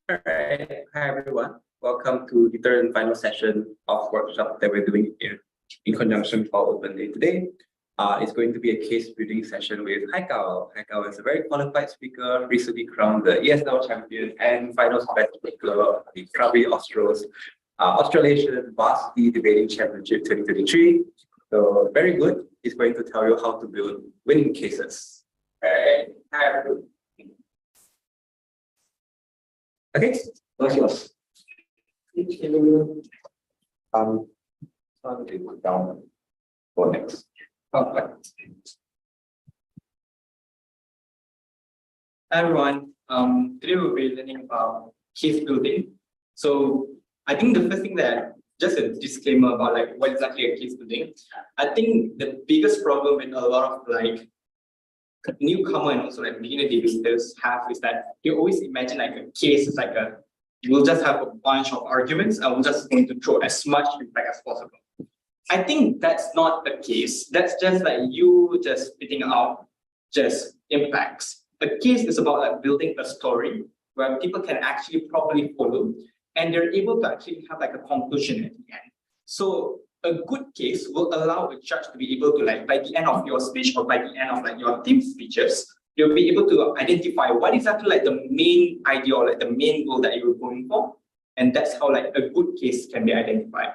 All right. Hi, everyone. Welcome to the third and final session of workshop that we're doing in conjunction with our open day today. It's going to be a case building session with Haikal. Haikal is a very qualified speaker, recently crowned the ESL champion and finals best speaker of the Krabi Australasian Varsity Debating Championship 2023. So very good. He's going to tell you how to build winning cases. All right. Hi, everyone. Okay, what's yours? Down for next. Hi everyone. Today we'll be learning about case building. So I think the first thing that just a disclaimer about like what exactly a case building. I think the biggest problem with a lot of like newcomer and also like beginner debaters have is that you always imagine like a case is like we'll just have a bunch of arguments and we're just going to throw as much feedback as possible. I think that's not the case. That's just like you just spitting out just impacts. A case is about like building a story where people can actually properly follow and they're able to actually have like a conclusion at the end. So a good case will allow a judge to be able to like by the end of your speech or by the end of like your team speeches, you'll be able to identify what is actually like the main idea or like the main goal that you're going for. And that's how like a good case can be identified.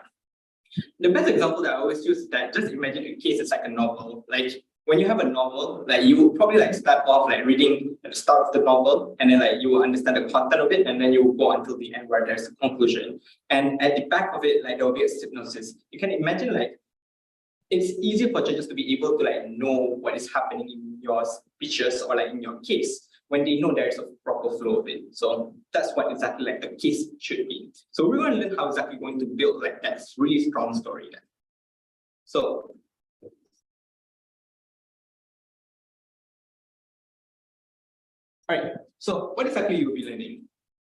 The best example that I always use is that just imagine a case is like a novel. Like when you have a novel, like you would probably like start off like reading at the start of the novel, and then like you will understand the content of it, and then you will go until the end where there's a conclusion. And at the back of it, like there will be a synopsis. You can imagine like it's easier for judges to be able to like know what is happening in your speeches or like in your case when they know there is a proper flow of it. So that's what exactly like the case should be. So we're going to learn how exactly going to build like that really strong story then. So all right, so what exactly you'll be learning?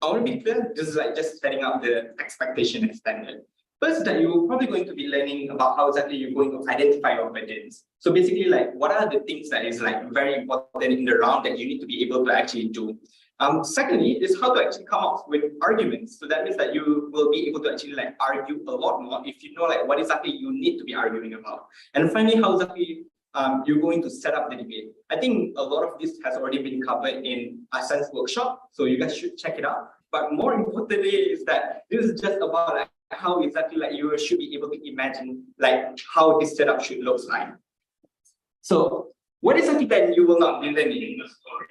I want to be clear, this is like just setting up the expectation and standard. First, that you're probably going to be learning about how exactly you're going to identify your evidence. So basically, like what are the things that is like very important in the round that you need to be able to actually do. Secondly, is how to actually come up with arguments. So that means that you will be able to actually like argue a lot more if you know like what exactly you need to be arguing about. And finally, how exactly you're going to set up the debate. I think a lot of this has already been covered in Asan's workshop, so you guys should check it out. But more importantly is that this is just about like how exactly like you should be able to imagine like how this setup should look like. So what exactly that you will not be learning in the story?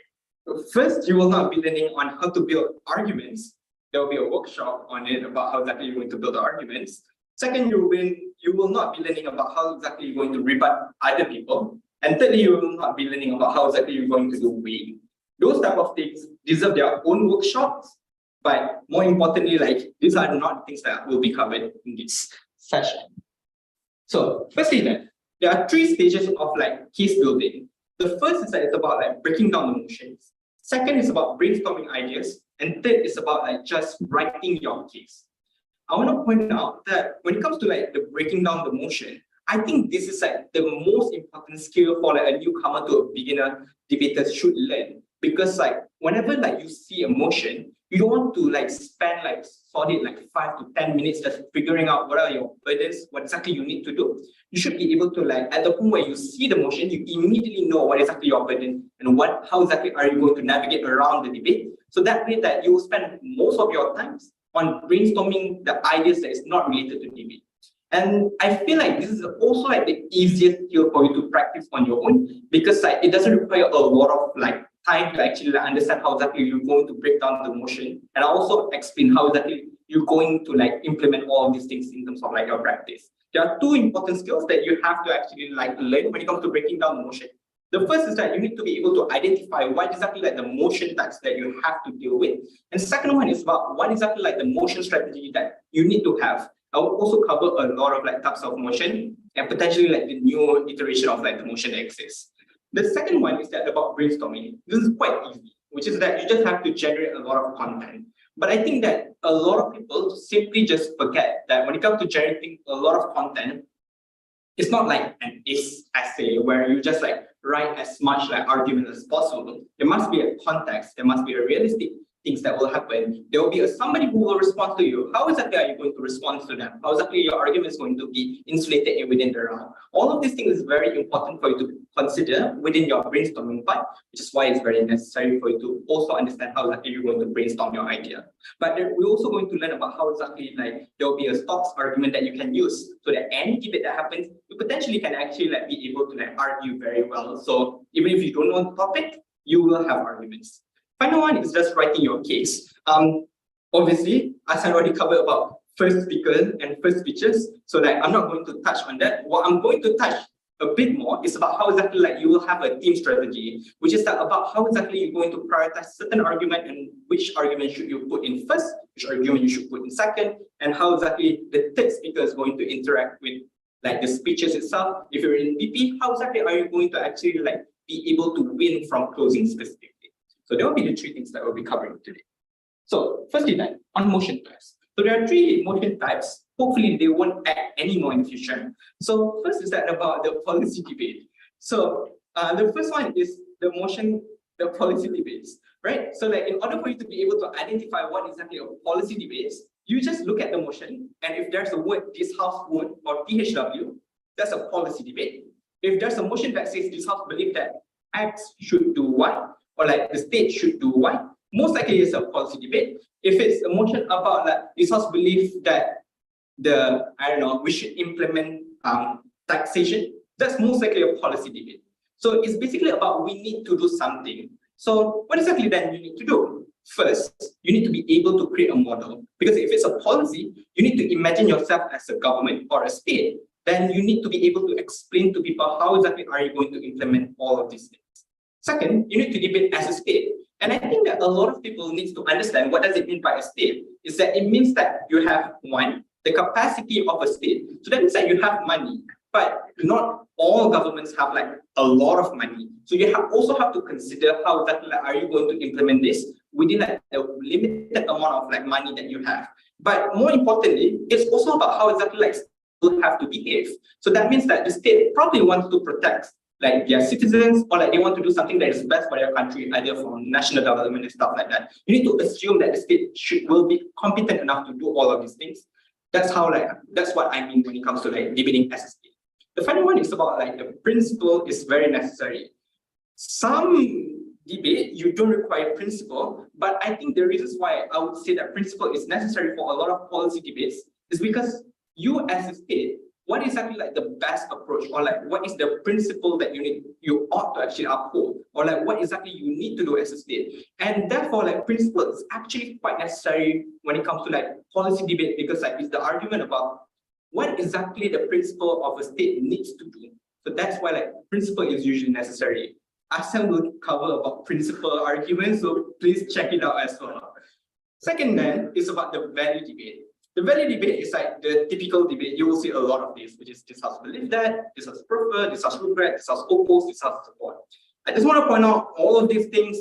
First, you will not be learning on how to build arguments. There will be a workshop on it about how exactly you're going to build arguments. Second, you will not be learning about how exactly you're going to rebut other people. And thirdly, you will not be learning about how exactly you're going to do weighing. Those type of things deserve their own workshops, but more importantly, like these are not things that will be covered in this session. So firstly then, there are three stages of like case building. The first is that it's about like breaking down the motions. Second is about brainstorming ideas. And third is about like just writing your case. I want to point out that when it comes to like the breaking down the motion, I think this is like the most important skill for like a newcomer to a beginner debater should learn. Because like whenever like you see a motion, you don't want to like spend like solid like 5 to 10 minutes just figuring out what are your burdens, what exactly you need to do. You should be able to like at the point where you see the motion, you immediately know what exactly your burden and how exactly are you going to navigate around the debate. So that way that you will spend most of your time on brainstorming the ideas that is not related to debate. And I feel like this is also like the easiest skill for you to practice on your own because like it doesn't require a lot of like time to actually like, understand how exactly you're going to break down the motion and also explain how exactly you're going to like implement all of these things in terms of like your practice. There are two important skills that you have to actually like learn when it comes to breaking down the motion. The first is that you need to be able to identify what exactly like the motion types that you have to deal with. And the second one is about what exactly like the motion strategy that you need to have. I will also cover a lot of like types of motion and potentially like the new iteration of like the motion that exists. The second one is that about brainstorming. This is quite easy, which is that you just have to generate a lot of content. But I think that a lot of people simply just forget that when it comes to generating a lot of content, it's not like an essay where you just like write as much like argument as possible. There must be a context, there must be a realistic things that will happen. There will be somebody who will respond to you. How exactly are you going to respond to them? How exactly your argument is going to be insulated within the round? All of these things is very important for you to consider within your brainstorming part, which is why it's very necessary for you to also understand how exactly you're going to brainstorm your idea. But we're also going to learn about how exactly there will be a stocks argument that you can use so that any debate that happens, you potentially can actually be able to argue very well. So even if you don't know the topic, you will have arguments. Final one is just writing your case. Obviously, as I already covered about first speaker and first speeches, so that I'm not going to touch on that. What I'm going to touch a bit more is about how exactly you will have a team strategy, which is about how exactly you're going to prioritize certain argument and which argument should you put in first, which argument you should put in second, and how exactly the third speaker is going to interact with the speeches itself. If you're in VP, how exactly are you going to actually be able to win from closing specifically? So there will be the three things that we'll be covering today. So firstly, on motion types. So there are three motion types. Hopefully they won't add any more in the future. So first is about the policy debate. So the first one is the policy debates, right? So in order for you to be able to identify what exactly a policy debate is, you just look at the motion, and if there's a word, this house would, or THW, that's a policy debate. If there's a motion that says this house believes that X should do Y, or the state should do Y, most likely it's a policy debate. If it's a motion about this house believes that we should implement taxation, that's most likely a policy debate. So it's basically about we need to do something. So what exactly then you need to do? First, you need to be able to create a model, because if it's a policy, you need to imagine yourself as a government or a state. Then you need to be able to explain to people how exactly are you going to implement all of these things. Second, you need to debate as a state. And I think that a lot of people need to understand what does it mean by a state. Is that it means that you have the capacity of a state. So that means that you have money, but not all governments have a lot of money. So you also have to consider how exactly are you going to implement this within a limited amount of money that you have. But more importantly, it's also about how exactly will have to behave. So that means that the state probably wants to protect their citizens, or they want to do something that is best for their country, either for national development and stuff like that. You need to assume that the state will be competent enough to do all of these things. That's how that's what I mean when it comes to debating as a state. The final one is about the principle is very necessary. Some debate you don't require principle, but I think the reasons why I would say that principle is necessary for a lot of policy debates is because you as a state, what is exactly the best approach, or what is the principle that you ought to actually uphold, or what exactly you need to do as a state. And therefore principle is actually quite necessary when it comes to policy debate, because it's the argument about what exactly the principle of a state needs to do. So that's why principle is usually necessary. Asam will cover about principle arguments, so please check it out as well. Second then is about the value debate. The value debate is the typical debate. You will see a lot of this, which is this house believe that, this house prefer, this house regret, this house oppose, this house support. I just want to point out all of these things,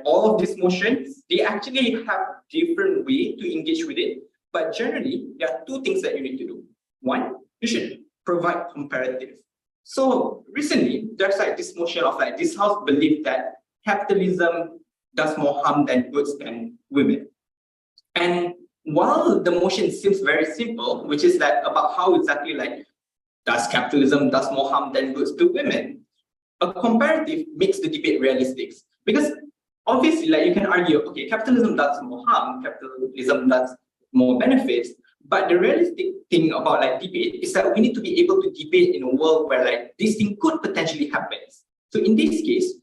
all of these motions, they actually have different way to engage with it. But generally, there are two things that you need to do. One, you should provide comparative. So recently, there's this motion of this house believe that capitalism does more harm than goods than women. And while the motion seems very simple, which is about how exactly does capitalism does more harm than goods to women, a comparative makes the debate realistic. Because obviously, you can argue, okay, capitalism does more harm, capitalism does more benefits, but the realistic thing about debate is that we need to be able to debate in a world where this thing could potentially happen. So in this case,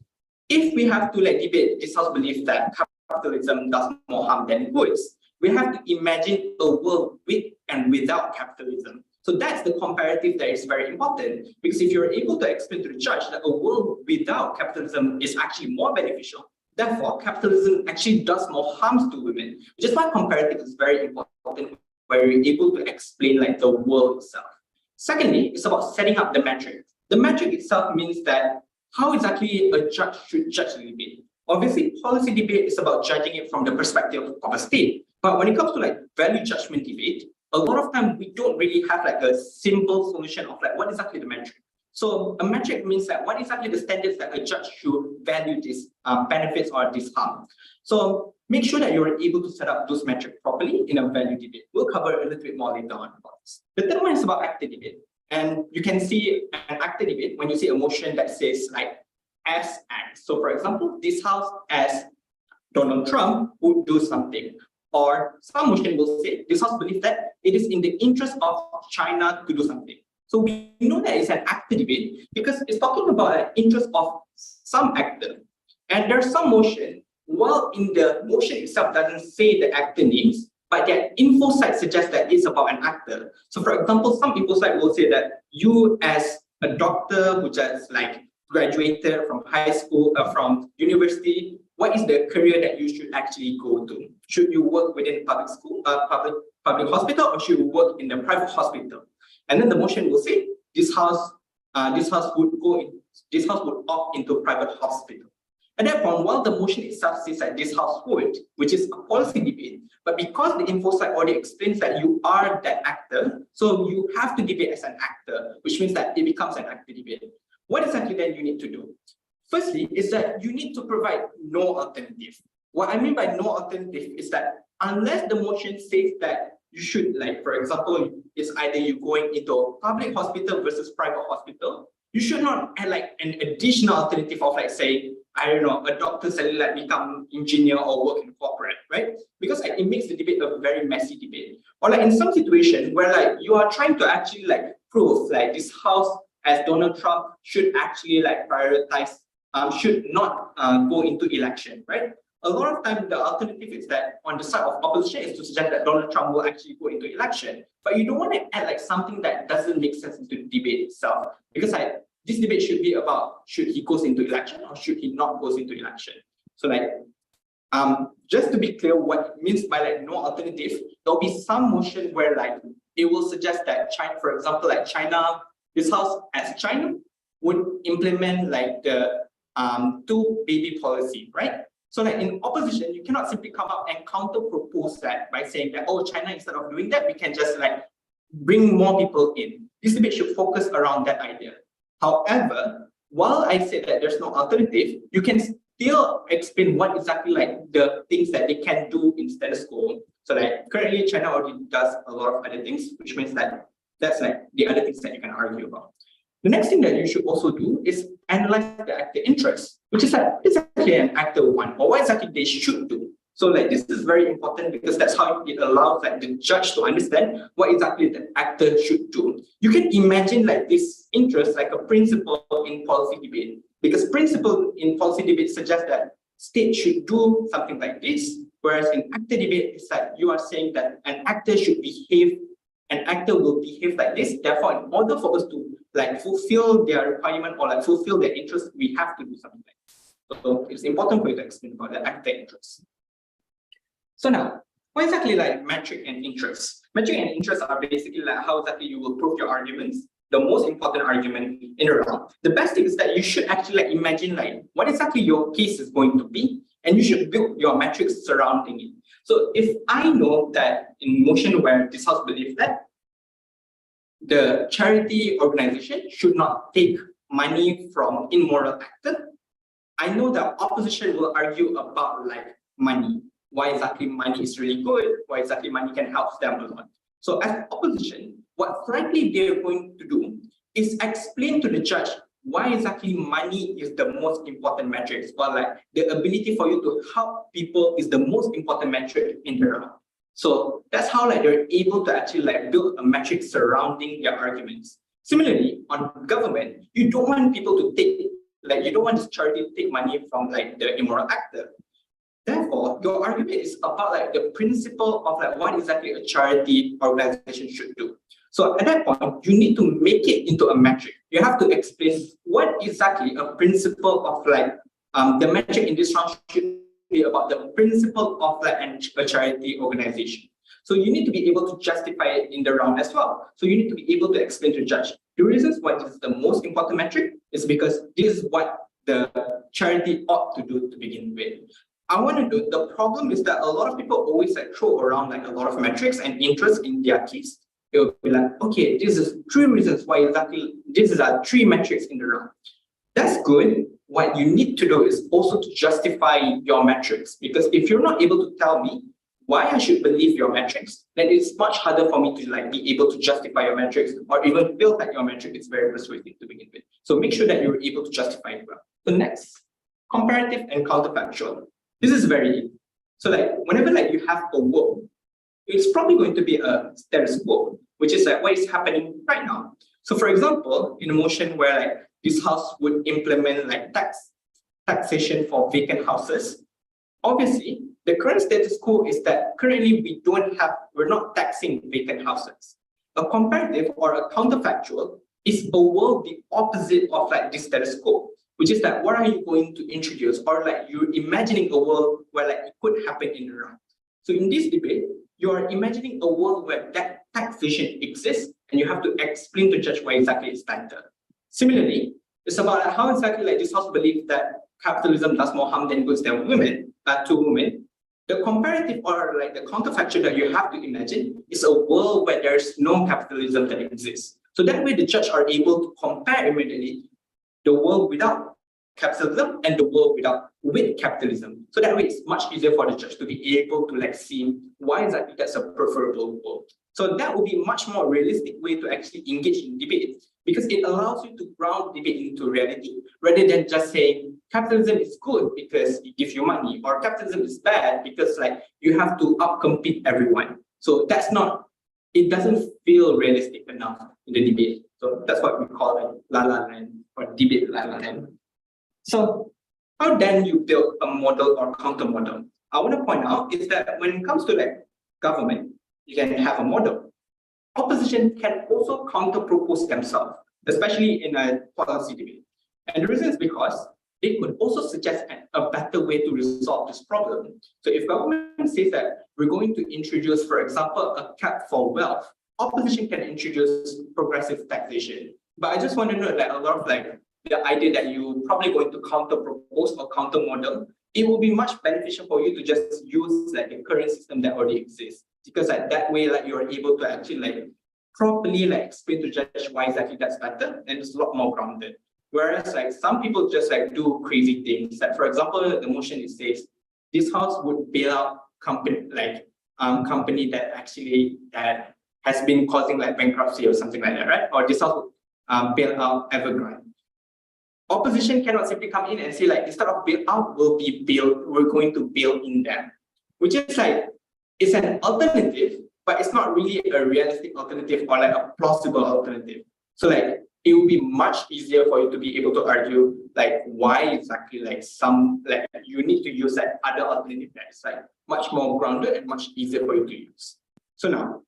if we have to debate this house belief that capitalism does more harm than goods, we have to imagine a world with and without capitalism. So that's the comparative that is very important, because if you're able to explain to the judge that a world without capitalism is actually more beneficial, therefore capitalism actually does more harms to women, which is why comparative is very important, where you're able to explain the world itself. Secondly, it's about setting up the metric. The metric itself means that how exactly a judge should judge the debate. Obviously, policy debate is about judging it from the perspective of a state. But when it comes to value judgment debate, a lot of time we don't really have a simple solution of what is exactly the metric. So a metric means what exactly the standards that a judge should value this benefits or this harm. So make sure that you're able to set up those metrics properly in a value debate. We'll cover a little bit more later on about this. The third one is about actor debate. And you can see an actor debate when you see a motion that says like as X. So for example, this house as Donald Trump would do something. Or some motion will say, this house believes that it is in the interest of China to do something. So we know that it's an actor debate because it's talking about an interest of some actor. And there's some motion, while in the motion itself doesn't say the actor names, but their info site suggests that it's about an actor. So for example, some info site will say that you as a doctor who just like graduated from high school, from university, what is the career that you should actually go to? Should you work within public school, public hospital, or should you work in the private hospital? And then the motion will say this house would opt into private hospital. At that point, while the motion itself says that this house would, which is a policy debate, but because the info site already explains that you are that actor, so you have to debate as an actor, which means that it becomes an actor debate. What exactly then you need to do? Firstly, is that you need to provide no alternative. What I mean by no alternative is that unless the motion says that you should, like, for example, it's either you going into a public hospital versus private hospital, you should not add like an additional alternative of like, say, I don't know, a doctor suddenly like become engineer or work in corporate, right? Because like, it makes the debate a very messy debate. Or like in some situation where like you are trying to actually like prove like this house as Donald Trump should actually like prioritize, should not go into election, right? A lot of time the alternative is that on the side of opposition is to suggest that Donald Trump will actually go into election, but you don't want to add like something that doesn't make sense into the debate itself, because like this debate should be about should he goes into election or should he not goes into election. So like just to be clear what it means by like no alternative, there'll be some motion where like it will suggest that China, for example, like China, this house as China would implement like the two baby policy, right? So like in opposition, you cannot simply come up and counter propose that by saying that, oh, China, instead of doing that, we can just like bring more people in. This debate should focus around that idea. However, while I say that there's no alternative, you can still explain what exactly like the things that they can do in status quo. So like currently China already does a lot of other things, which means that that's like the other things that you can argue about. The next thing that you should also do is analyze the actor interest, which is like, is actually an actor one, or what exactly they should do. So like this is very important because that's how it allows like the judge to understand what exactly the actor should do. You can imagine like this interest like a principle in policy debate, because principle in policy debate suggests that state should do something like this, whereas in actor debate, it's like you are saying that an actor should behave, an actor will behave like this. Therefore, in order for us to like fulfill their requirement or like fulfill their interest, we have to do something like this. So it's important for you to explain about the actor interest. So now, what exactly like metric and interest? Metric and interest are basically like how exactly you will prove your arguments, the most important argument in a round. The best thing is that you should actually like imagine like what exactly your case is going to be, and you should build your metrics surrounding it. So if I know that in motion where this house believes that the charity organization should not take money from immoral actor, I know that opposition will argue about like money. Why exactly money is really good, why exactly money can help them a lot. So as opposition, what likely they're going to do is explain to the judge why exactly money is the most important metric, or like the ability for you to help people is the most important metric in the round. So that's how like they're able to actually like build a metric surrounding their arguments. Similarly, on government, you don't want people to take, like you don't want this charity to take money from like the immoral actor. Therefore, your argument is about like the principle of like what exactly a charity organization should do. So at that point, you need to make it into a metric. You have to explain what exactly a principle of like the metric in this round should be about the principle of like a charity organization. So you need to be able to justify it in the round as well. So you need to be able to explain to the judge. The reasons why this is the most important metric is because this is what the charity ought to do to begin with. I want to do, the problem is that a lot of people always like throw around like a lot of metrics and interest in their case. It will be like, okay, this is 3 reasons why exactly, this is our 3 metrics in the round. That's good, what you need to do is also to justify your metrics. Because if you're not able to tell me why I should believe your metrics, then it's much harder for me to like be able to justify your metrics or even feel that your metric is very persuasive to begin with. So make sure that you're able to justify it well. So next, comparative and counterfactual. This is very easy. So like whenever like you have a world, it's probably going to be a status quo, which is like what is happening right now. So for example, in a motion where like this house would implement like taxation for vacant houses, obviously the current status quo is that currently we're not taxing vacant houses. A comparative or a counterfactual is a world the opposite of like this status quo, which is that what are you going to introduce, or like you're imagining a world where like it could happen in the round. So in this debate, you are imagining a world where that taxation exists and you have to explain to judge why exactly it's better. Similarly, it's about how exactly like this house believes that capitalism does more harm than goods to women. The comparative or like the counterfactual that you have to imagine is a world where there's no capitalism that exists. So that way the judge are able to compare immediately the world without capitalism and the world with capitalism. So that way it's much easier for the judge to be able to like see why exactly that's a preferable world. So that would be a much more realistic way to actually engage in debate, because it allows you to ground debate into reality rather than just saying capitalism is good because it gives you money, or capitalism is bad because like you have to outcompete everyone. So it doesn't feel realistic enough in the debate. So that's what we call like la la land or debate la la land. So how then you build a model or counter model? I want to point out is that when it comes to like government, you can have a model. Opposition can also counter-propose themselves, especially in a policy debate. And the reason is because they could also suggest a better way to resolve this problem. So if government says that we're going to introduce, for example, a cap for wealth, opposition can introduce progressive taxation. But I just want to note that a lot of like the idea that you're probably going to counter-propose or counter-model, it will be much beneficial for you to just use like the current system that already exists. Because like that way, like you're able to actually like properly like explain to judge why exactly that's better, and it's a lot more grounded. Whereas like some people just like do crazy things. Like for example, the motion it says this house would bail out company that has been causing like bankruptcy or something like that, right? Or this house would bail out Evergrande. Opposition cannot simply come in and say like instead of bail out we're going to bail in them, which is like it's an alternative, but it's not really a realistic alternative or like a plausible alternative. So like it will be much easier for you to be able to argue like why exactly like you need to use that other alternative that is like much more grounded and much easier for you to use. So now,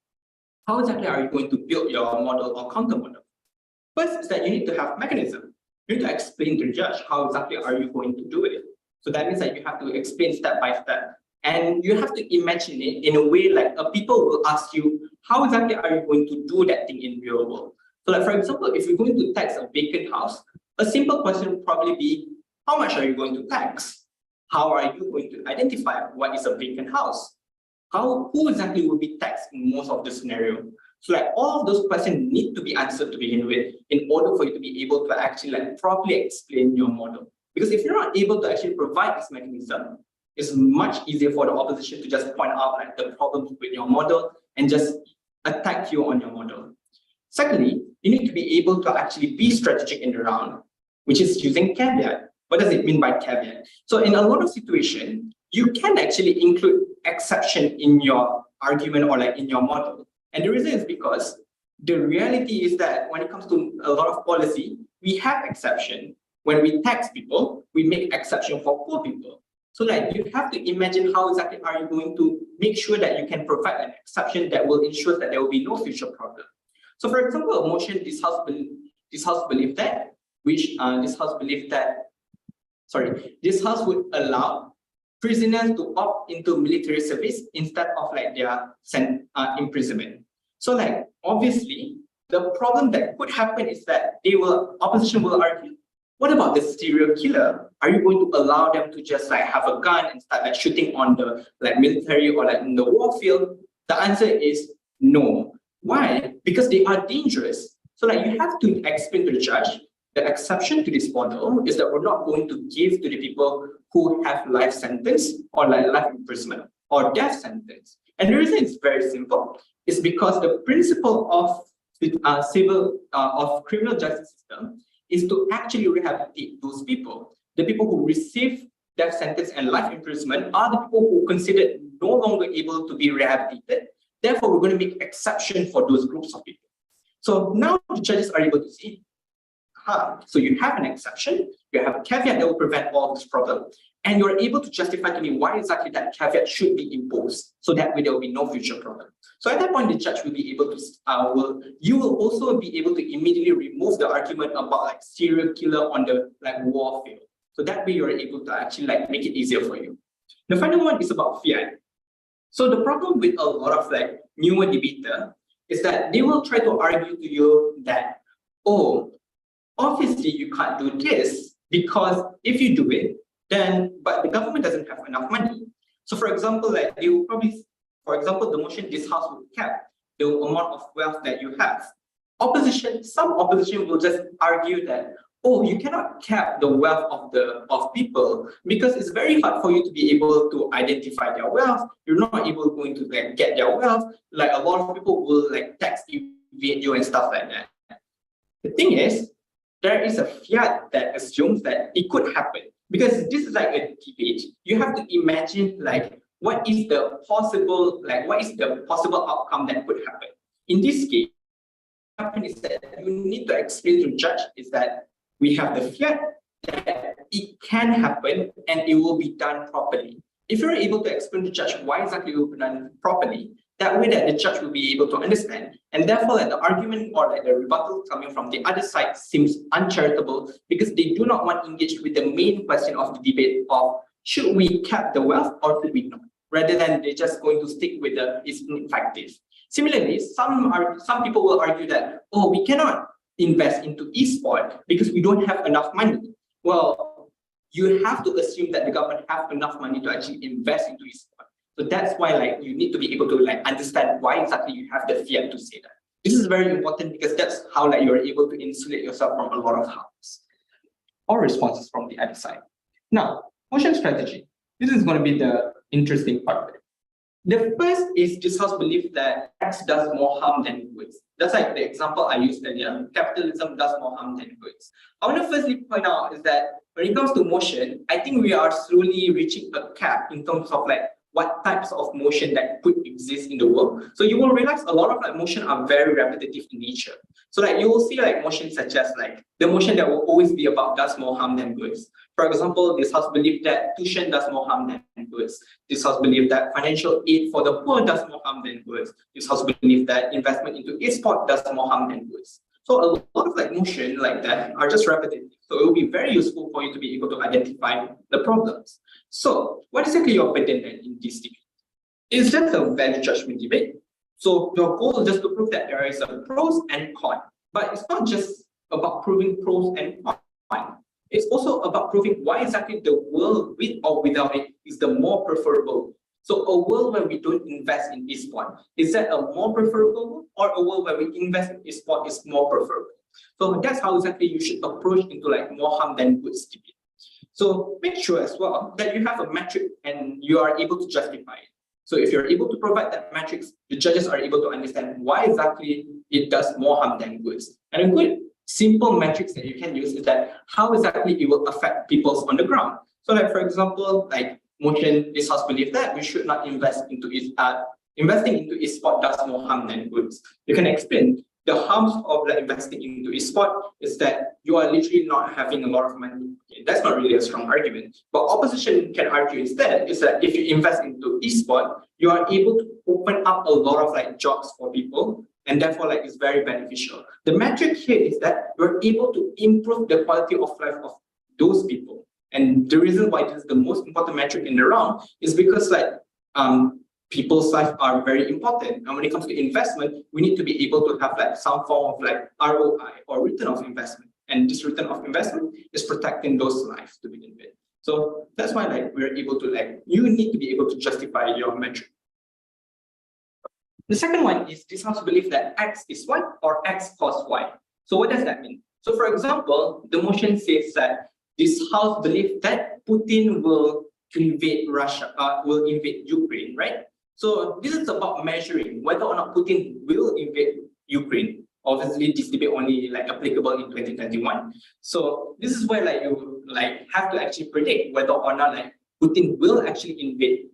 how exactly are you going to build your model or counter model? First is that you need to have mechanism. You need to explain to the judge how exactly are you going to do it. So that means that you have to explain step by step. And you have to imagine it in a way like people will ask you, how exactly are you going to do that thing in real world? So like for example, if you're going to tax a vacant house, a simple question would probably be, how much are you going to tax? How are you going to identify what is a vacant house? Who exactly will be taxed in most of the scenario? So like all of those questions need to be answered to begin with in order for you to be able to actually like properly explain your model. Because if you're not able to actually provide this mechanism, it's much easier for the opposition to just point out like the problems with your model and just attack you on your model. Secondly, you need to be able to actually be strategic in the round, which is using caveat. What does it mean by caveat? So in a lot of situations, you can actually include exception in your argument or like in your model. And the reason is because the reality is that when it comes to a lot of policy, we have exception. When we tax people, we make exception for poor people. So like you have to imagine how exactly are you going to make sure that you can provide an exception that will ensure that there will be no future problem. So for example, a motion this house believed that this house would allow prisoners to opt into military service instead of like their imprisonment. So like obviously the problem that could happen is that opposition will argue, what about the serial killer? Are you going to allow them to just like have a gun and start like shooting on the like military or like in the war field? The answer is no. Why? Because they are dangerous. So like you have to explain to the judge the exception to this model is that we're not going to give to the people who have life sentence or like life imprisonment or death sentence. And the reason is very simple. It's because the principle of criminal justice system is to actually rehabilitate those people. The people who receive death sentence and life imprisonment are the people who are considered no longer able to be rehabilitated. Therefore, we're going to make exception for those groups of people. So now the judges are able to see, so you have an exception, you have a caveat that will prevent all of this problem, and you're able to justify to me why exactly that caveat should be imposed, so that way there will be no future problem. So at that point, the judge will be able to, you will also be able to immediately remove the argument about like serial killer on the like war field. So that way you're able to actually like make it easier for you. The final one is about fiat. So the problem with a lot of like newer debater is that they will try to argue to you that, oh, obviously you can't do this because if you do it, then, but the government doesn't have enough money. So for example, like they will probably, for example, the motion this house will cap the amount of wealth that you have. Some opposition will just argue that, oh, you cannot cap the wealth of people because it's very hard for you to be able to identify their wealth. You're not able going to like get their wealth. Like a lot of people will like tax evade you and stuff like that. The thing is, there is a fiat that assumes that it could happen because this is like a debate. You have to imagine like what is the possible outcome that could happen. In this case, what happens is that you need to explain to the judge is that we have the fiat that it can happen and it will be done properly. If you're able to explain to the judge why exactly it will be done properly, that way that the judge will be able to understand. And therefore, like the argument or like the rebuttal coming from the other side seems uncharitable because they do not want to engage with the main question of the debate of should we cap the wealth or should we not? Rather than they're just going to stick with the is ineffective. Similarly, some people will argue that, oh, we cannot invest into esports because we don't have enough money. Well, you have to assume that the government have enough money to actually invest into esports. So that's why like you need to be able to like understand why exactly you have the fiat to say that. This is very important because that's how like you're able to insulate yourself from a lot of harms or responses from the other side. Now, motion strategy. This is going to be the interesting part of it. The first is this house belief that X does more harm than good. That's like the example I used earlier. Capitalism does more harm than good. I want to firstly point out is that when it comes to motion, I think we are slowly reaching a cap in terms of like what types of motion that could exist in the world. So you will realize a lot of like motion are very repetitive in nature. So like you will see like motion such as like the motion that will always be about does more harm than goods. For example, this house believe that tuition does more harm than goods. This house believe that financial aid for the poor does more harm than goods. This house believe that investment into e-sport does more harm than goods. So a lot of like motion like that are just repetitive. So it will be very useful for you to be able to identify the problems. So what exactly your burden then in this debate? It's just a value judgment debate. So your goal is just to prove that there is a pros and cons. But it's not just about proving pros and cons. It's also about proving why exactly the world with or without it is the more preferable. So a world where we don't invest in e-sport, is that a more preferable or a world where we invest in e-sport is more preferable? So that's how exactly you should approach into like more harm than goods debate. So make sure as well that you have a metric and you are able to justify it. So if you're able to provide that metrics, the judges are able to understand why exactly it does more harm than goods. And a good simple metrics that you can use is that how exactly it will affect people on the ground. So like for example, like motion, this house believe that we should not invest into investing into e-sport does more harm than goods. You can explain the harms of like investing into e-sport is that you are literally not having a lot of money. Okay, that's not really a strong argument. But opposition can argue instead is that if you invest into e-sport, you are able to open up a lot of like jobs for people, and therefore like it's very beneficial. The metric here is that you're able to improve the quality of life of those people. And the reason why this is the most important metric in the round is because like people's life are very important. And when it comes to investment, we need to be able to have like some form of like ROI or return of investment. And this return of investment is protecting those lives to begin with. So that's why like we're able to like, you need to be able to justify your metric. The second one is this house belief that X is Y or X cause Y. So what does that mean? So for example, the motion says that this house believes that Putin will invade Russia, will invade Ukraine, right? So this is about measuring whether or not Putin will invade Ukraine. Obviously, this debate only like applicable in 2021. So this is where like you like have to actually predict whether or not like Putin will actually invade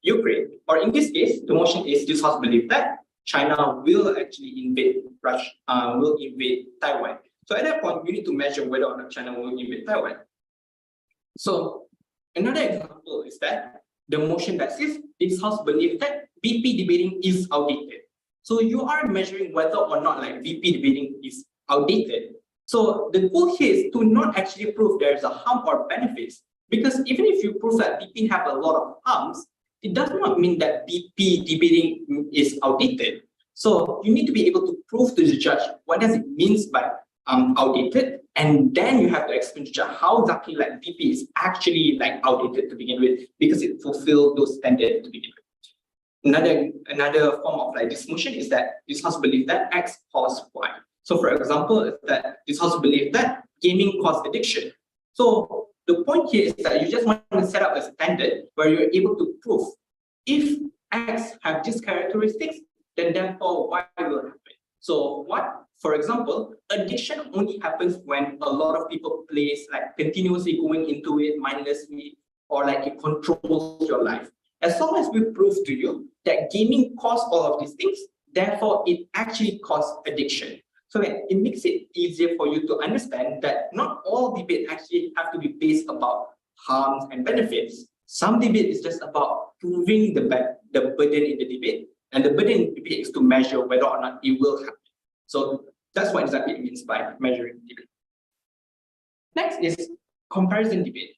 Ukraine. Or in this case, the motion is this house believe that China will actually invade Russia, will invade Taiwan. So at that point, you need to measure whether or not China will invade Taiwan. So another example is that the motion that says this house believes that VP debating is outdated. So you are measuring whether or not like VP debating is outdated. So the goal here is to not actually prove there is a harm or benefits, because even if you prove that VP have a lot of harms, it does not mean that VP debating is outdated. So you need to be able to prove to the judge what does it mean by outdated, and then you have to explain to the judge how exactly like VP is actually like outdated to begin with, because it fulfills those standards to begin with. Another form of like this motion is that this house believes that X causes Y. So for example, is that this house believes that gaming causes addiction. So the point here is that you just want to set up a standard where you're able to prove if X have these characteristics, then therefore Y will happen. So what, for example, addiction only happens when a lot of people plays like continuously going into it mindlessly, or like it controls your life. As long as we prove to you that gaming causes all of these things, therefore it actually causes addiction. So that it makes it easier for you to understand that not all debate actually have to be based about harms and benefits. Some debate is just about proving the burden in the debate, and the burden in the debate is to measure whether or not it will happen. So that's what exactly it means by measuring debate. Next is comparison debate.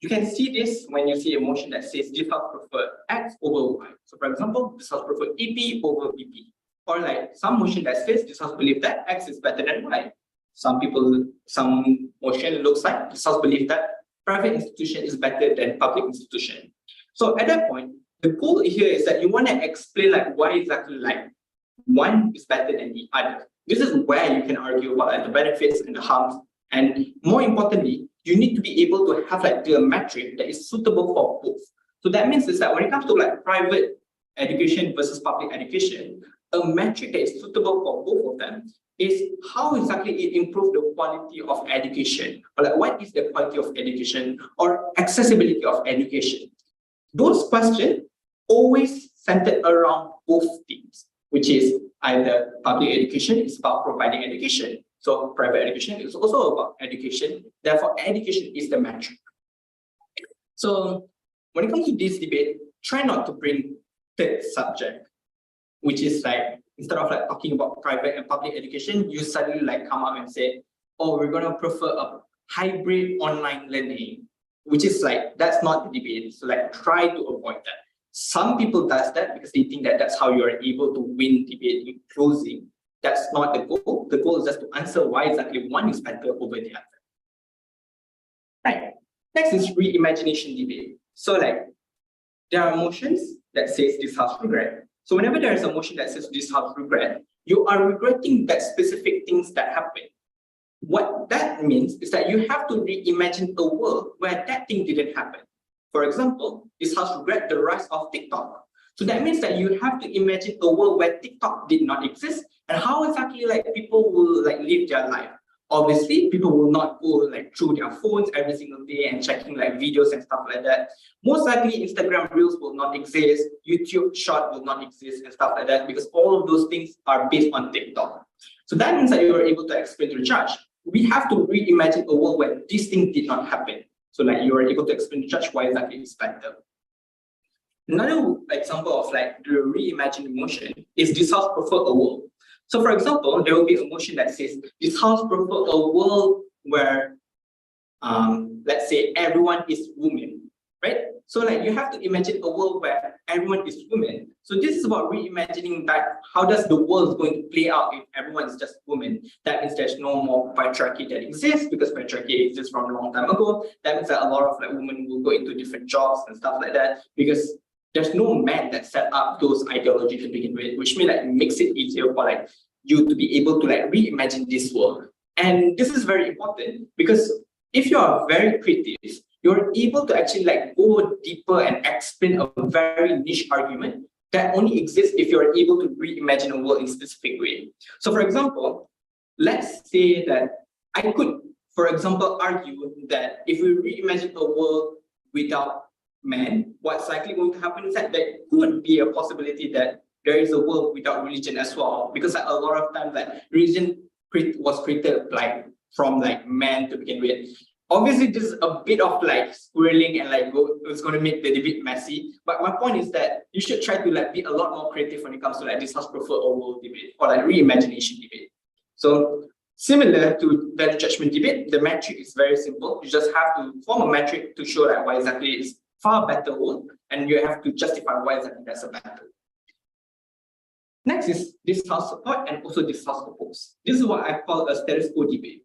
You can see this when you see a motion that says this house prefer X over Y. So for example, this house prefer EP over VP. Or like some motion that says this house believe that X is better than Y. Some motion looks like this house believe that private institution is better than public institution. So at that point, the goal here is that you want to explain like why exactly like one is better than the other. This is where you can argue about like the benefits and the harms. And more importantly, you need to be able to have like the metric that is suitable for both. So that means is that when it comes to like private education versus public education, a metric that is suitable for both of them is how exactly it improves the quality of education, or like what is the quality of education or accessibility of education. Those questions always centered around both things, which is either public education is about providing education. So private education is also about education. Therefore, education is the metric. So when it comes to this debate, try not to bring third subject, which is like, instead of like talking about private and public education, you suddenly like come up and say, oh, we're gonna prefer a hybrid online learning, which is like, that's not the debate. So like try to avoid that. Some people does that because they think that that's how you are able to win debate in closing. That's not the goal. The goal is just to answer why exactly one is better over the other. Right. Next is reimagination debate. So like there are motions that says this house regret. So whenever there is a motion that says this house regret, you are regretting that specific things that happened. What that means is that you have to reimagine a world where that thing didn't happen. For example, this house regret the rise of TikTok. So that means that you have to imagine a world where TikTok did not exist, and how exactly like people will like live their life. Obviously, people will not go like through their phones every single day and checking like videos and stuff like that. Most likely, Instagram Reels will not exist, YouTube Short will not exist and stuff like that, because all of those things are based on TikTok. So that means that you are able to explain to the judge, we have to reimagine a world where this thing did not happen. So like you are able to explain to the judge why exactly it's better. Another example of like the reimagined motion is this house prefer a world. So for example, there will be a motion that says this house prefer a world where, let's say everyone is women, right? So like you have to imagine a world where everyone is women. So this is about reimagining that how does the world going to play out if everyone is just women. That means there's no more patriarchy that exists, because patriarchy exists from a long time ago. That means that a lot of like women will go into different jobs and stuff like that, because there's no man that set up those ideologies to begin with, which means like it makes it easier for like you to be able to like reimagine this world. And this is very important because if you are very creative, you're able to actually like go deeper and explain a very niche argument that only exists if you're able to reimagine a world in a specific way. So for example, let's say that I could, for example, argue that if we reimagine a world without man, what's likely going to happen is that there could be a possibility that there is a world without religion as well, because like, a lot of times like religion was created like from like man to begin with. Obviously, this is a bit of like swirling and like it's going to make the debate messy. But my point is that you should try to like be a lot more creative when it comes to like this house preferred or world debate or like reimagination debate. So similar to value judgment debate, the metric is very simple. You just have to form a metric to show that why exactly it's far better world, and you have to justify why exactly that's a better. Next is this house support and also this house oppose. This is what I call a status quo debate.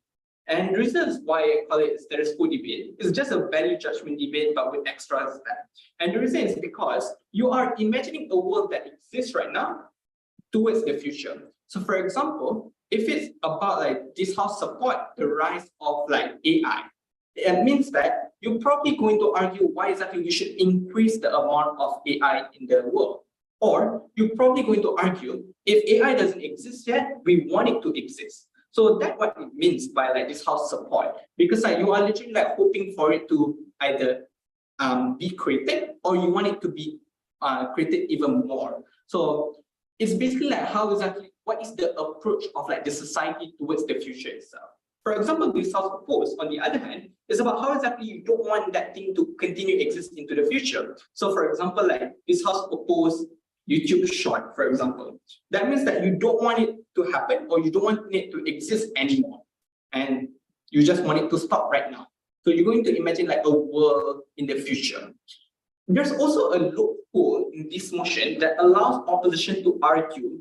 And the reason why I call it a status quo debate is just a value judgment debate, but with extra step. And the reason is because you are imagining a world that exists right now towards the future. So for example, if it's about like this house support the rise of like AI, it means that you're probably going to argue why exactly we should increase the amount of AI in the world. Or you're probably going to argue if AI doesn't exist yet, we want it to exist. So that's what it means by like this house support, because like you are literally like hoping for it to either be created or you want it to be created even more. So it's basically like how exactly what is the approach of like the society towards the future itself. For example, this house oppose, on the other hand, is about how exactly you don't want that thing to continue exist into the future. So for example, like this house oppose YouTube short, for example. That means that you don't want it to happen or you don't want it to exist anymore. And you just want it to stop right now. So you're going to imagine like a world in the future. There's also a loophole in this motion that allows opposition to argue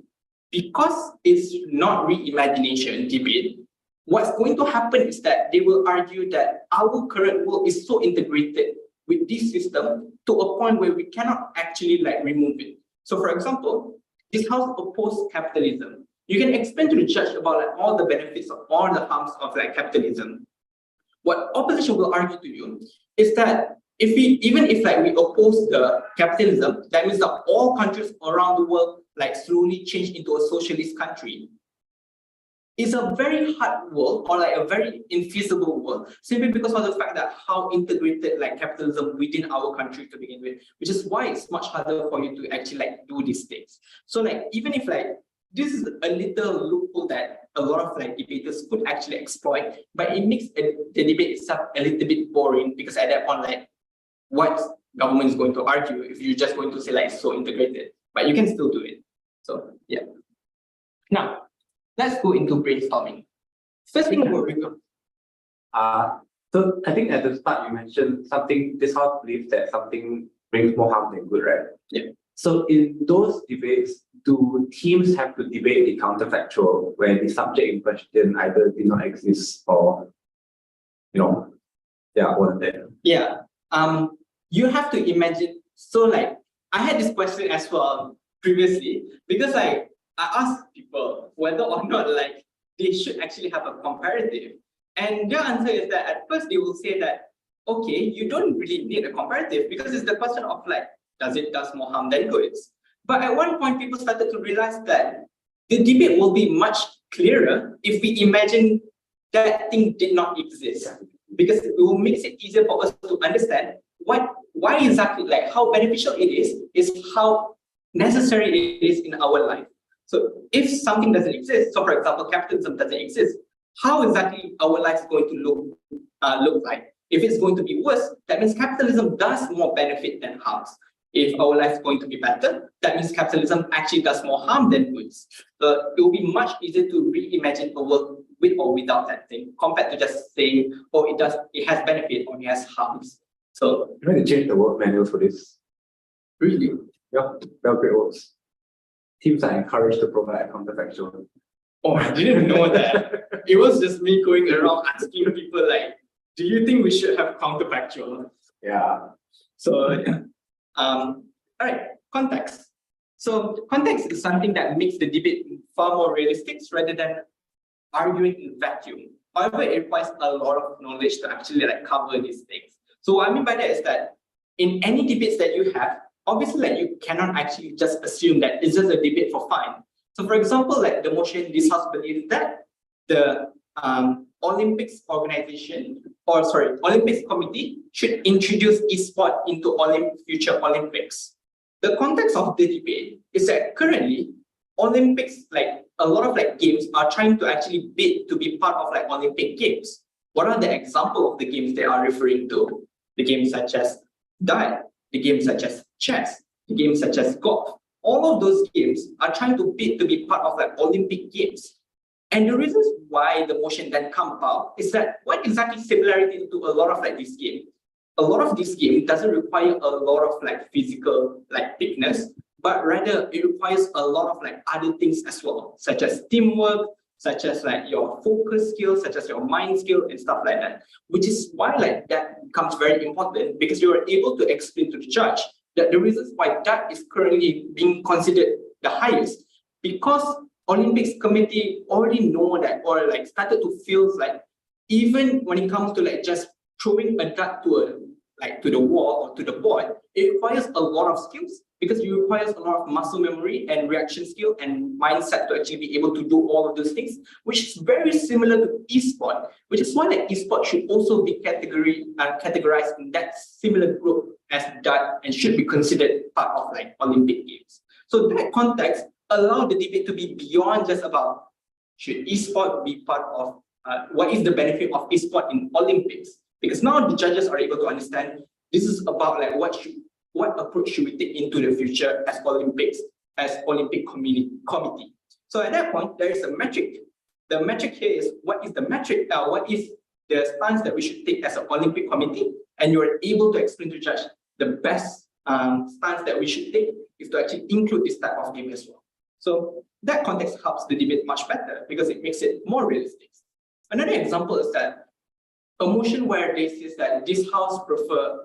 because it's not reimagination debate. What's going to happen is that they will argue that our current world is so integrated with this system to a point where we cannot actually like remove it. So for example, this house opposes capitalism. You can explain to the judge about like all the benefits of all the harms of like capitalism. What opposition will argue to you is that even if like we oppose the capitalism, that means that all countries around the world like slowly change into a socialist country. It's a very hard world or like a very infeasible world simply because of the fact that how integrated like capitalism within our country to begin with, which is why it's much harder for you to actually like do these things. So like even if like this is a little loophole that a lot of like debaters could actually exploit, but it makes the debate itself a little bit boring because at that point like what government is going to argue if you're just going to say like it's so integrated, but you can still do it. So yeah. Now, let's go into brainstorming. First thing about rigor. So I think at the start you mentioned something, this house believes that something brings more harm than good, right? Yeah. So in those debates, do teams have to debate the counterfactual where the subject in question either did not exist or, wasn't there? Yeah. You have to imagine, so like I had this question as well previously because like I asked people whether or not like they should actually have a comparative. And their answer is that at first they will say that, okay, you don't really need a comparative because it's the question of like, does it does more harm than goods? But at one point, people started to realize that the debate will be much clearer if we imagine that thing did not exist. Because it will make it easier for us to understand why exactly, like how beneficial it is how necessary it is in our life. So if something doesn't exist, so for example, capitalism doesn't exist, how exactly our life is going to look like? If it's going to be worse, that means capitalism does more benefit than harms. If our life is going to be better, that means capitalism actually does more harm than goods. So it will be much easier to reimagine a world with or without that thing, compared to just saying, oh, it has benefit or it has harms. So You need to change the work manual for this. really, Yeah, well, great works. Teams are encouraged to provide counterfactual. oh, I didn't know that. It was just me going around asking people like, do you think we should have counterfactual? Yeah. So yeah. All right, context. So context is something that makes the debate far more realistic rather than arguing in vacuum. However, it requires a lot of knowledge to actually like cover these things. So what I mean by that is that in any debates that you have, obviously like you cannot actually just assume that it's just a debate for fun. So for example, like the motion this house believes that the Olympics organization, or sorry, Olympics committee should introduce esport into future Olympics. The context of the debate is that currently Olympics, like a lot of like games are trying to actually bid to be part of like Olympic games. What are the examples of the games they are referring to? The games such as dart, the games such as chess, the games such as golf. All of those games are trying to bid to be part of like Olympic games. And the reasons why the motion then come about is that what exactly similarity to a lot of like this game? A lot of this game doesn't require a lot of like physical like fitness, but rather it requires a lot of like other things as well, such as teamwork, such as like your focus skills, such as your mind skill and stuff like that. Which is why like that becomes very important, because you are able to explain to the judge that the reasons why that is currently being considered the highest, because Olympics committee already know that, or like started to feel like even when it comes to like just throwing a dart to the wall or to the board, it requires a lot of skills, because it requires a lot of muscle memory and reaction skill and mindset to actually be able to do all of those things, which is very similar to esport, which is why like esport should also be categorized in that similar group as dart and should be considered part of like Olympic games. So that context allows the debate to be beyond just about should esport be part of what is the benefit of esport in Olympics, because now the judges are able to understand this is about like what approach should we take into the future as Olympics, as Olympic committee. So at that point, there is a metric. The metric here is what is the metric? What is the stance that we should take as an Olympic committee? And you are able to explain to the judge the best stance that we should take is to actually include this type of game as well. So that context helps the debate much better because it makes it more realistic. Another example is that a motion where they says that this house prefer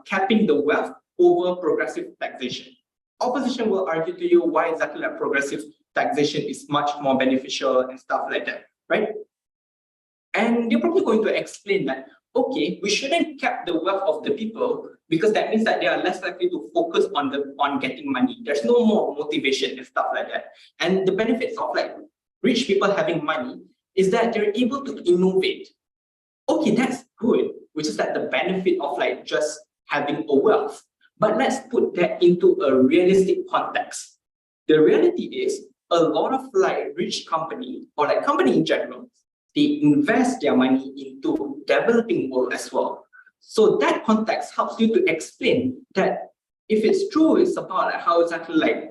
capping the wealth over progressive taxation. Opposition will argue to you why exactly that progressive taxation is much more beneficial and stuff like that, right? And they're probably going to explain that, okay, we shouldn't cap the wealth of the people because that means that they are less likely to focus on getting money. There's no more motivation and stuff like that. And the benefits of like rich people having money is that they're able to innovate. Okay, that's good, which is like the benefit of like just having a wealth. But let's put that into a realistic context. The reality is a lot of like rich company or like company in general, they invest their money into developing world as well. So that context helps you to explain that if it's true, it's about like how exactly like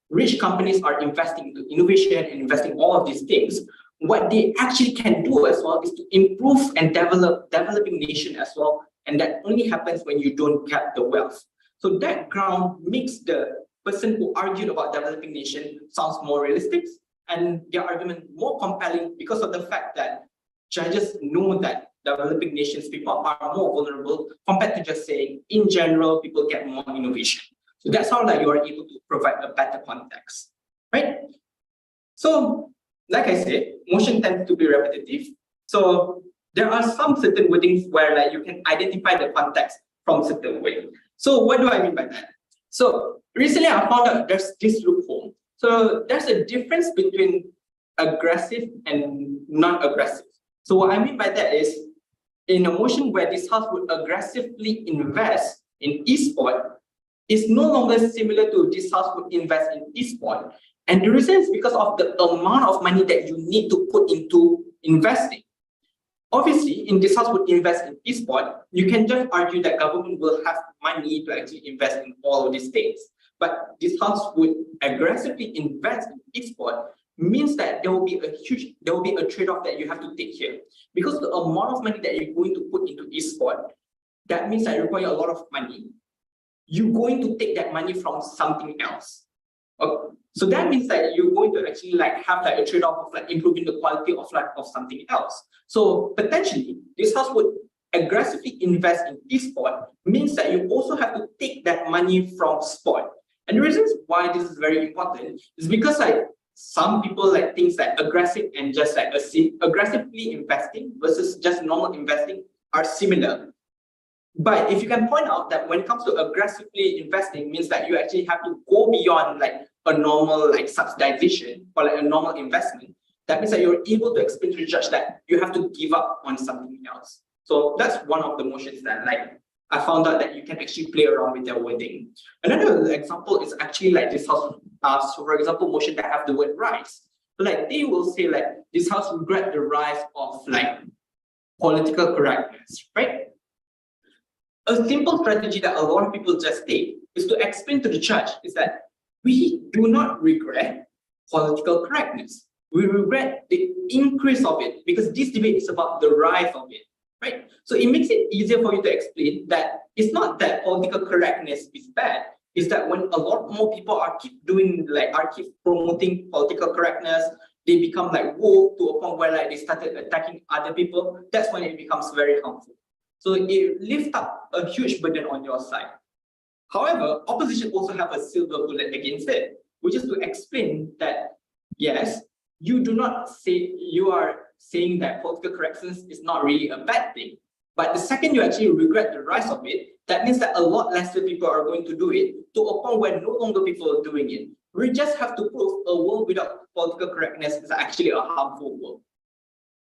rich companies are investing into innovation and investing all of these things. What they actually can do as well is to improve and developing nation as well. And that only happens when you don't cap the wealth. So that ground makes the person who argued about developing nation sounds more realistic and their argument more compelling because of the fact that judges know that developing nations people are more vulnerable compared to just saying in general people get more innovation. So that's how like you are able to provide a better context, right? So like I said, motion tends to be repetitive. So there are some certain wordings where like you can identify the context from certain way. So what do I mean by that? So recently I found out there's this loophole. So there's a difference between aggressive and non-aggressive. So what I mean by that is in a motion where this house would aggressively invest in esport is no longer similar to this house would invest in esport. And the reason is because of the amount of money that you need to put into investing. Obviously, in this house would invest in esport, you can just argue that government will have money to actually invest in all of these things. But this house would aggressively invest in esport means that there will be a trade-off that you have to take here. Because the amount of money that you're going to put into esport, that means that you require a lot of money. You're going to take that money from something else. Okay. So that means that you're going to actually like have like a trade-off of like improving the quality of life of something else. So potentially, this house would aggressively invest in esport means that you also have to take that money from sport. And the reasons why this is very important is because like some people like things like aggressive and just like aggressively investing versus just normal investing are similar. But if you can point out that when it comes to aggressively investing means that you actually have to go beyond like a normal like subsidization or like a normal investment, that means that you're able to explain to the judge that you have to give up on something else. So that's one of the motions that like I found out that you can actually play around with their wording. Another example is actually like this house, so for example, motion that have the word rise. So like they will say like this house regret the rise of like political correctness, right? A simple strategy that a lot of people just take is to explain to the judge is that we do not regret political correctness. We regret the increase of it because this debate is about the rise of it, right? So it makes it easier for you to explain that it's not that political correctness is bad, it's that when a lot more people are keep promoting political correctness, they become like woke to a point where like they started attacking other people, that's when it becomes very harmful. So it lifts up a huge burden on your side. However, opposition also have a silver bullet against it, which is to explain that, yes, you are saying that political correctness is not really a bad thing. But the second you actually regret the rise of it, that means that a lot lesser people are going to do it to a point where no longer people are doing it. We just have to prove a world without political correctness is actually a harmful world.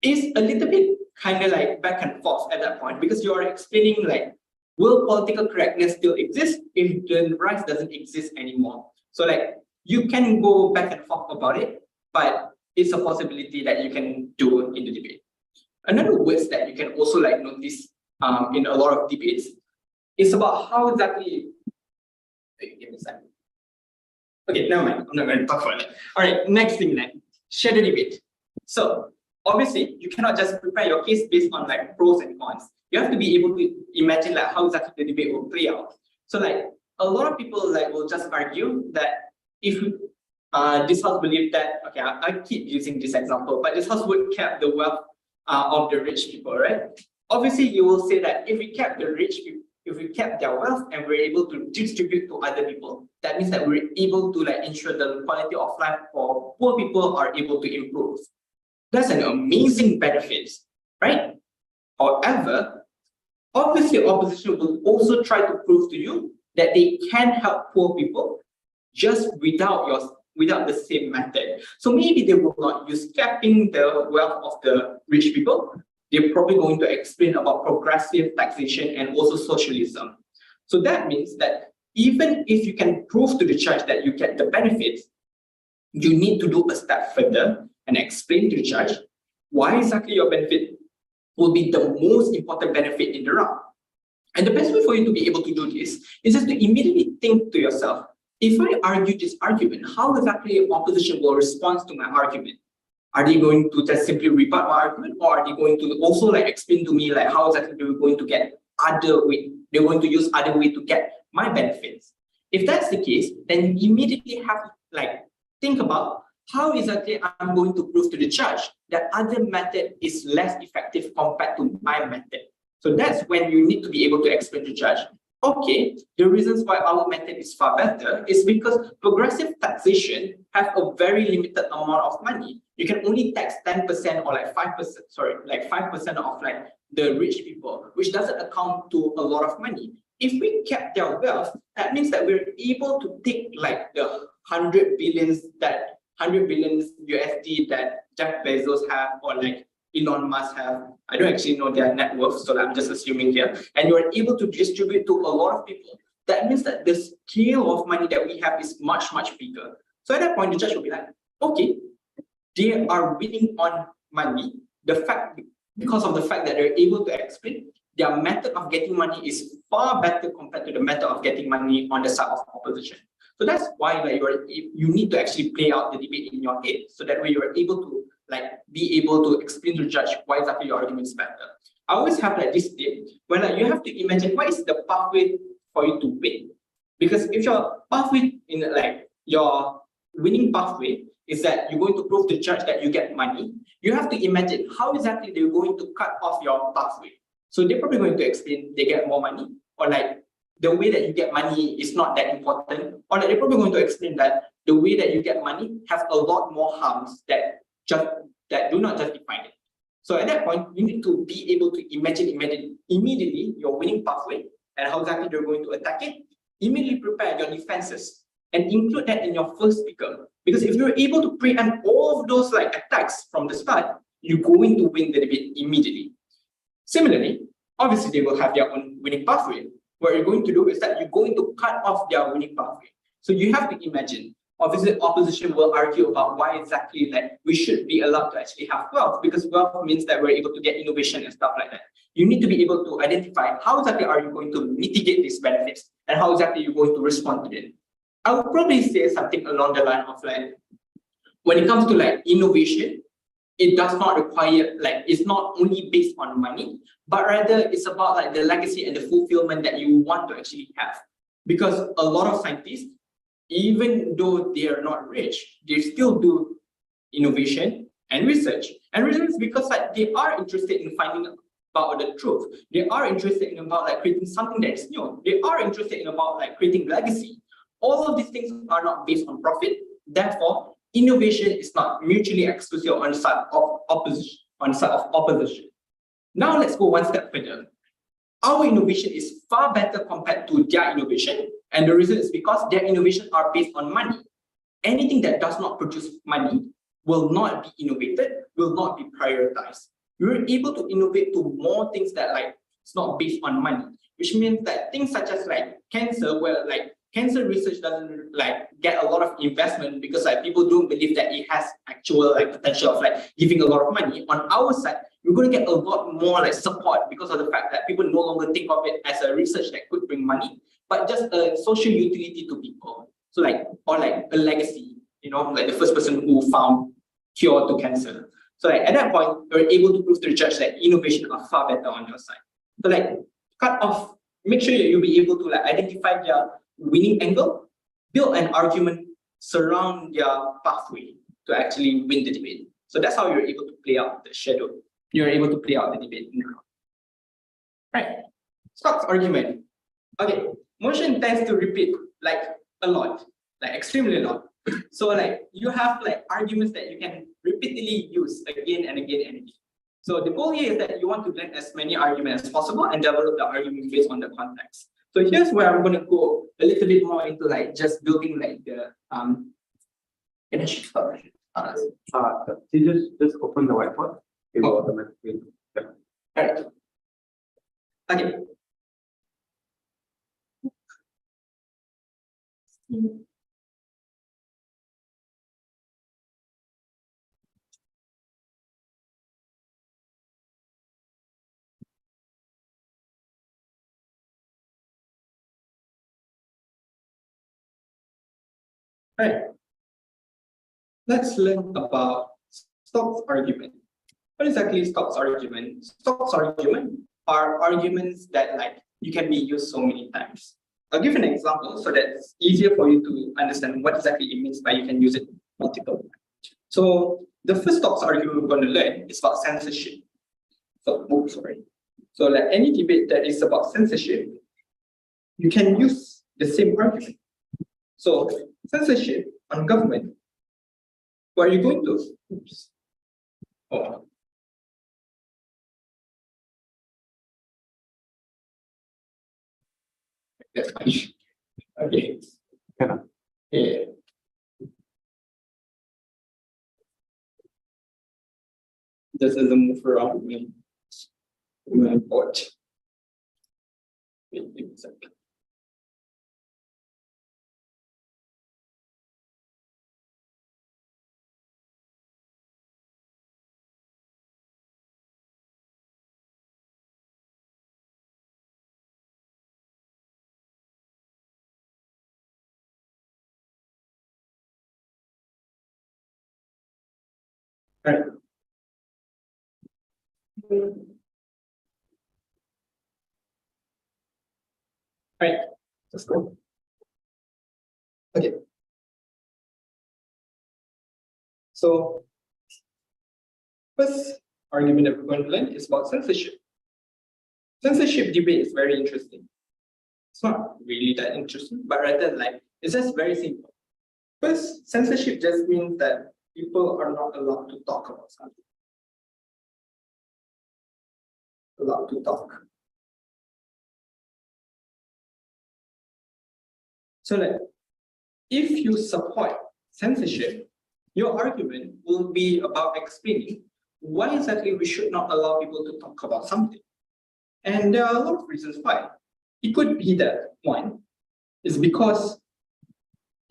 It's a little bit kind of like back and forth at that point because you are explaining like, will political correctness still exist if the rise doesn't exist anymore? So like you can go back and forth about it, but it's a possibility that you can do in the debate. Another words that you can also like notice in a lot of debates is about how exactly. Wait, give me a second. Okay, never mind. I'm not going to talk about it. All right, next thing then, share the debate. So obviously, you cannot just prepare your case based on like pros and cons. You have to be able to imagine like how exactly the debate will play out. So like a lot of people like will just argue that if this house believed that, okay, I keep using this example, but this house would cap the wealth of the rich people, right? Obviously, you will say that if we kept the rich people, if we kept their wealth and we're able to distribute to other people, that means that we're able to like ensure the quality of life for poor people are able to improve. That's an amazing benefit, right? However, obviously opposition will also try to prove to you that they can help poor people just without the same method. So maybe they will not use capping the wealth of the rich people. They're probably going to explain about progressive taxation and also socialism. So that means that even if you can prove to the judge that you get the benefits, you need to do a step further and explain to the judge why exactly your benefit will be the most important benefit in the round. And the best way for you to be able to do this is just to immediately think to yourself, if I argue this argument, how exactly opposition will respond to my argument? Are they going to just simply rebut my argument, or are they going to also like explain to me like how exactly they're going to get other way? They're going to use other way to get my benefits. If that's the case, then you immediately have to like think about how exactly I'm going to prove to the judge that other method is less effective compared to my method. So that's when you need to be able to explain to the judge, okay, the reasons why our method is far better is because progressive taxation have a very limited amount of money. You can only tax 10% or like 5%, sorry, like 5% of like the rich people, which doesn't account to a lot of money. If we kept their wealth, that means that we're able to take like the 100 billion USD that Jeff Bezos have or like Elon Musk have. I don't actually know their net worth, so I'm just assuming here. And you're able to distribute to a lot of people. That means that the scale of money that we have is much, much bigger. So at that point, the judge will be like, okay, they are winning on money. Because of the fact that they're able to explain, their method of getting money is far better compared to the method of getting money on the side of opposition. So that's why like you need to actually play out the debate in your head, so that way you are able to like be able to explain to the judge why exactly your argument is better. I always have like this tip where like you have to imagine what is the pathway for you to win. Because if your pathway in like your winning pathway is that you're going to prove to the judge that you get money, you have to imagine how exactly they're going to cut off your pathway. So they're probably going to explain they get more money, or like the way that you get money is not that important, or like they're probably going to explain that the way that you get money has a lot more harms that do not justify it. So at that point, you need to be able to imagine immediately your winning pathway and how exactly you're going to attack it. Immediately prepare your defenses and include that in your first speaker. Because if you're able to preempt all of those like attacks from the start, you're going to win the debate immediately. Similarly, obviously they will have their own winning pathway. What you're going to do is that you're going to cut off their winning pathway. So you have to imagine, obviously opposition will argue about why exactly that we should be allowed to actually have wealth, because wealth means that we're able to get innovation and stuff like that. You need to be able to identify how exactly are you going to mitigate these benefits and how exactly you're going to respond to it. I would probably say something along the line of like, when it comes to like innovation, it does not require, like, it's not only based on money, but rather it's about like the legacy and the fulfillment that you want to actually have. Because a lot of scientists, even though they are not rich, they still do innovation and research. And reason is because like they are interested in finding about the truth. They are interested in about like creating something that is new. They are interested in about like creating legacy. All of these things are not based on profit. Therefore, innovation is not mutually exclusive on the side of opposition. Now let's go one step further. Our innovation is far better compared to their innovation, and the reason is because their innovations are based on money. Anything that does not produce money will not be innovated, will not be prioritized. We're able to innovate to more things that like it's not based on money, which means that things such as like cancer, where like cancer research doesn't like get a lot of investment because like people don't believe that it has actual like potential of like giving a lot of money. On our side, we're going to get a lot more like support because of the fact that people no longer think of it as a research that could bring money, but just a social utility to people. So like, or like a legacy, you know, like the first person who found cure to cancer. So like at that point, you're able to prove to the judge that innovation are far better on your side. So like cut off, make sure that you'll be able to like identify their winning angle, build an argument, surround their pathway to actually win the debate. So that's how you're able to play out the shadow. You're able to play out the debate now. Right. Stocks argument. Okay. Motion tends to repeat like a lot, like extremely a lot. So like you have like arguments that you can repeatedly use again and again and again. So the goal here is that you want to learn as many arguments as possible and develop the argument based on the context. So here's where I'm going to go a little bit more into like just building like the you just open the whiteboard. It will automatically. Yeah. All right. Okay. All right. Let's learn about Stokes argument. What exactly is Stokes argument? Stokes argument are arguments that like you can be used so many times. I'll give an example so that it's easier for you to understand what exactly it means by you can use it multiple times. So the first Stokes argument we're going to learn is about censorship. So like any debate that is about censorship, you can use the same argument. So censorship on government, what are you going to? Oops. Oh. That's fine. Okay. Yeah. This doesn't move around me. My board. Wait a second. All right. All right, let's go. Okay. So, first argument that we're going to learn is about censorship. Censorship debate is very interesting. It's not really that interesting, but rather like it's just very simple. First, censorship just means that people are not allowed to talk about something. Allowed to talk. So like, if you support censorship, your argument will be about explaining why exactly we should not allow people to talk about something. And there are a lot of reasons why. It could be that one is because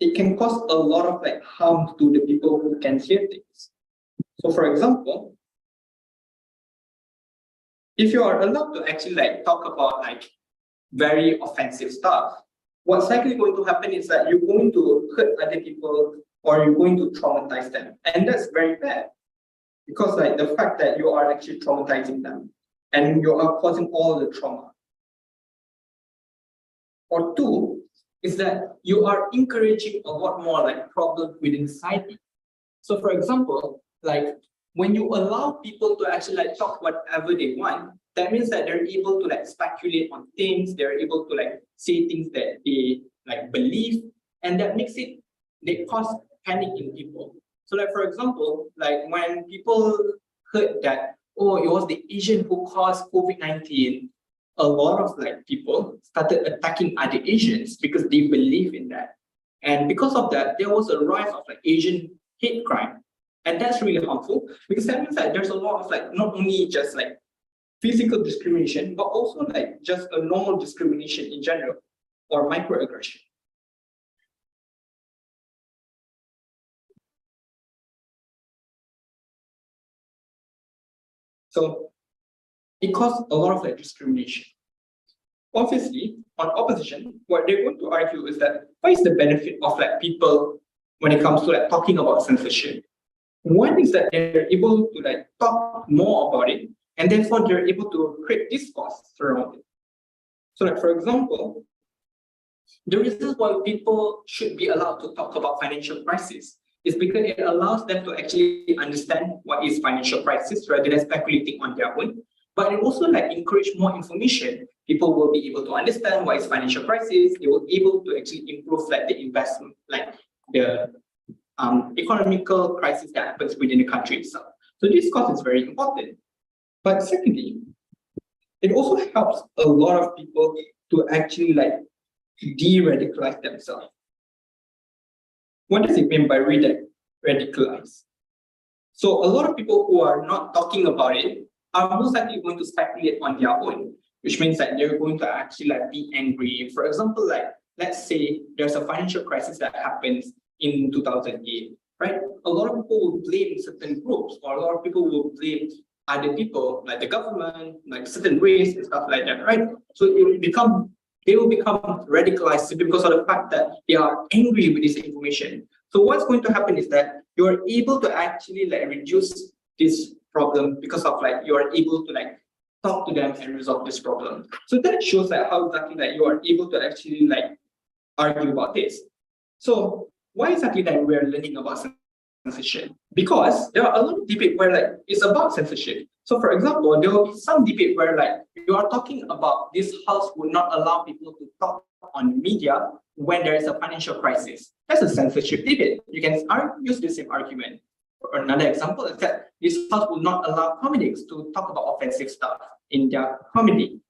it can cause a lot of like harm to the people who can hear things. So for example, if you are allowed to actually like talk about like very offensive stuff, what's likely going to happen is that you're going to hurt other people or you're going to traumatize them. And that's very bad. Because like the fact that you are actually traumatizing them and you are causing all the trauma. Or two, is that you are encouraging a lot more like problems within society. So for example, like when you allow people to actually like talk whatever they want, that means that they're able to like speculate on things, they're able to like say things that they like believe, and that makes it, they cause panic in people. So like for example, like when people heard that, oh, it was the Asian who caused COVID-19, a lot of like people started attacking other Asians because they believe in that. And because of that, there was a rise of like Asian hate crime. And that's really harmful because that means that there's a lot of like, not only just like physical discrimination, but also like just a normal discrimination in general or microaggression. So it caused a lot of like discrimination. Obviously, on opposition, what they're going to argue is that what is the benefit of like people when it comes to like talking about censorship? One is that they're able to like talk more about it, and therefore they're able to create discourse around it. So like for example, the reason why people should be allowed to talk about financial crisis is because it allows them to actually understand what is financial crisis rather than speculating on their own. But it also like encourage more information. People will be able to understand what is financial crisis. They will be able to actually improve like the investment, like the economical crisis that happens within the country itself. So this course is very important. But secondly, it also helps a lot of people to actually like de-radicalize themselves. What does it mean by radicalize? So a lot of people who are not talking about it are most likely going to speculate on their own, which means that they're going to actually like be angry. For example, like let's say there's a financial crisis that happens in 2008, right? A lot of people will blame certain groups, or a lot of people will blame other people, like the government, like certain race and stuff like that, right? So they will become radicalized simply because of the fact that they are angry with this information. So what's going to happen is that you're able to actually like reduce this problem because of like you're able to like talk to them and resolve this problem. So that shows like how exactly that you are able to actually like argue about this. So why exactly that we're learning about censorship? Because there are a lot of debate where like it's about censorship. So for example, there will be some debate where like you are talking about this house would not allow people to talk on media when there is a financial crisis. That's a censorship debate. You can use the same argument. Or another example is that this house will not allow comedians to talk about offensive stuff in their comedy.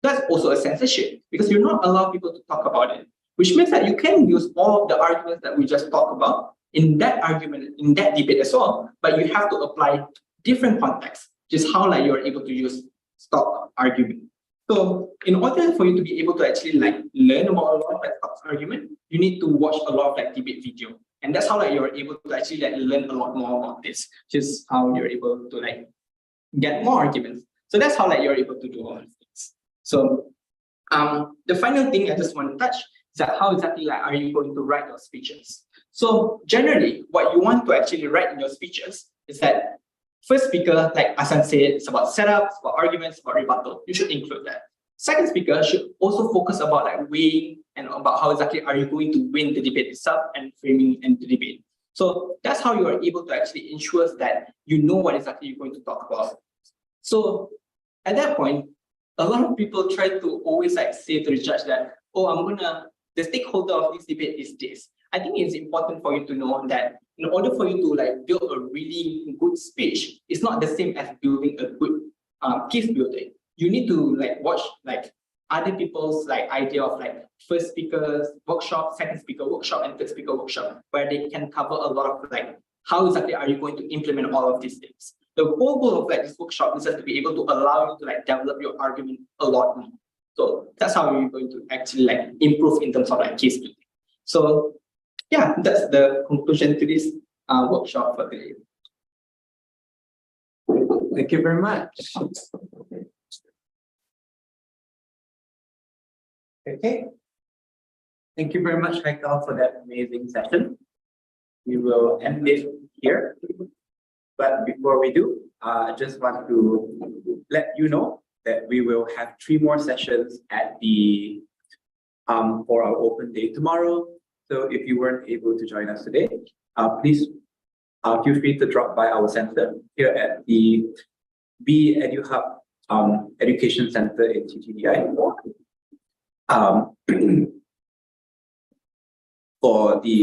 That's also a censorship because you're not allowing people to talk about it, which means that you can use all of the arguments that we just talked about in that argument, in that debate as well, but you have to apply different contexts, just how like you're able to use stock argument. So in order for you to be able to actually like learn about a lot of like stock argument, you need to watch a lot of like debate video. And that's how like you're able to actually like learn a lot more about this, just how you're able to like get more arguments. So that's how like you're able to do all of things. So the final thing I just want to touch is that how exactly like are you going to write your speeches? So generally, what you want to actually write in your speeches is that first speaker, like Asan said, it's about setups, about arguments, about rebuttal. You should include that. Second speaker should also focus about like weighing and about how exactly are you going to win the debate itself and framing and the debate. So that's how you are able to actually ensure that you know what exactly you're going to talk about. So at that point, a lot of people try to always like say to the judge that, oh, the stakeholder of this debate is this. I think it's important for you to know that in order for you to like build a really good speech, it's not the same as building a good case building. You need to like watch like other people's like idea of like first speakers workshop, second speaker workshop, and third speaker workshop, where they can cover a lot of like how exactly are you going to implement all of these things. The whole goal of like this workshop is just to be able to allow you to like develop your argument a lot more. So that's how you're going to actually like improve in terms of like case building. So yeah, that's the conclusion to this workshop for today. Thank you very much. Okay. Thank you very much, Haikal, for that amazing session. We will end it here. But before we do, I just want to let you know that we will have 3 more sessions at the for our open day tomorrow. So if you weren't able to join us today, please feel free to drop by our center here at the B EduHub Education Center in TTDI. For the